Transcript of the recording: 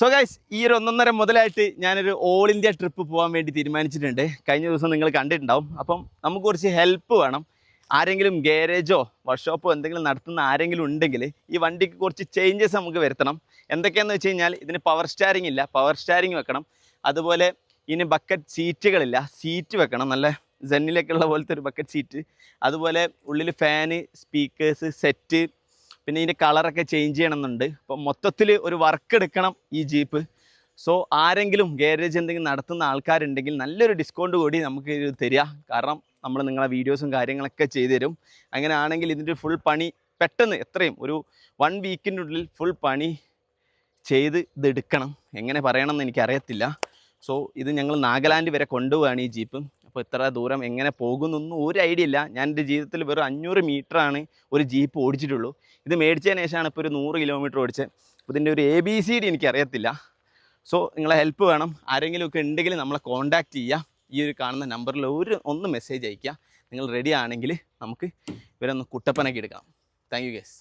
So guys, ഈ ഒരു 1.5 മുതലായിട്ട് ഞാനൊരു ഓൾ ഇന്ത്യ ട്രിപ്പ് പോകാൻ വേണ്ടി തീരുമാനിച്ചിട്ടുണ്ട്. കഴിഞ്ഞ ദിവസം നിങ്ങൾ കണ്ടിട്ടുണ്ടാവും. അപ്പം നമുക്ക് കുറച്ച് ഹെൽപ്പ് വേണം. ആരെങ്കിലും ഗാരേജോ വർക്ക്ഷോപ്പോ എന്തെങ്കിലും നടത്തുന്ന ആരെങ്കിലും ഉണ്ടെങ്കിൽ ഈ വണ്ടിക്ക് കുറച്ച് ചേഞ്ചസ് നമുക്ക് വരുത്തണം. എന്തൊക്കെയാണെന്ന് വെച്ച് കഴിഞ്ഞാൽ, ഇതിന് പവർ സ്റ്റാരിങ് ഇല്ല, പവർ സ്റ്റാരിങ് വെക്കണം. അതുപോലെ ഇതിന് ബക്കറ്റ് സീറ്റുകളില്ല, സീറ്റ് വെക്കണം, നല്ല സെന്നിലേക്കുള്ള പോലത്തെ ഒരു ബക്കറ്റ് സീറ്റ്. അതുപോലെ ഉള്ളിൽ ഫാന്, സ്പീക്കേഴ്സ്, സെറ്റ്, പിന്നെ ഇതിൻ്റെ കളറൊക്കെ ചേഞ്ച് ചെയ്യണമെന്നുണ്ട്. അപ്പം മൊത്തത്തിൽ ഒരു വർക്ക് എടുക്കണം ഈ ജീപ്പ്. സോ ആരെങ്കിലും ഗാരേജ് എന്തെങ്കിലും നടത്തുന്ന ആൾക്കാരുണ്ടെങ്കിൽ നല്ലൊരു ഡിസ്കൗണ്ട് കൂടി നമുക്ക് ഇത് തരിക. കാരണം നമ്മൾ നിങ്ങളെ വീഡിയോസും കാര്യങ്ങളൊക്കെ ചെയ്തു തരും. അങ്ങനെ ആണെങ്കിൽ ഇതിൻ്റെ ഫുൾ പണി പെട്ടെന്ന് എത്രയും ഒരു 1 വീക്കിൻ്റെ ഉള്ളിൽ ഫുൾ പണി ചെയ്ത് ഇതെടുക്കണം. എങ്ങനെ പറയണമെന്ന് എനിക്കറിയത്തില്ല. സോ ഇത് ഞങ്ങൾ നാഗാലാൻഡ് വരെ കൊണ്ടുപോവുകയാണ് ഈ ജീപ്പ്. അപ്പോൾ ഇത്ര ദൂരം എങ്ങനെ പോകുന്നൊന്നും ഒരു ഐഡിയ ഇല്ല. ഞാൻ എൻ്റെ ജീവിതത്തിൽ വെറും 500 മീറ്ററാണ് ഒരു ജീപ്പ് ഓടിച്ചിട്ടുള്ളൂ. ഇത് മേടിച്ചതിന് ശേഷമാണ് ഇപ്പോൾ ഒരു 100 കിലോമീറ്റർ ഓടിച്ചത്. അപ്പോൾ ഇതിൻ്റെ ഒരു ABCD എനിക്കറിയത്തില്ല. സോ നിങ്ങളെ ഹെൽപ്പ് വേണം. ആരെങ്കിലുമൊക്കെ ഉണ്ടെങ്കിൽ നമ്മളെ കോൺടാക്റ്റ് ചെയ്യുക. ഈ ഒരു കാണുന്ന നമ്പറിൽ ഒന്ന് മെസ്സേജ് അയയ്ക്കുക. നിങ്ങൾ റെഡി ആണെങ്കിൽ നമുക്ക് ഇവരൊന്ന് കുട്ടപ്പനൊക്കെ എടുക്കാം. Thank you guys.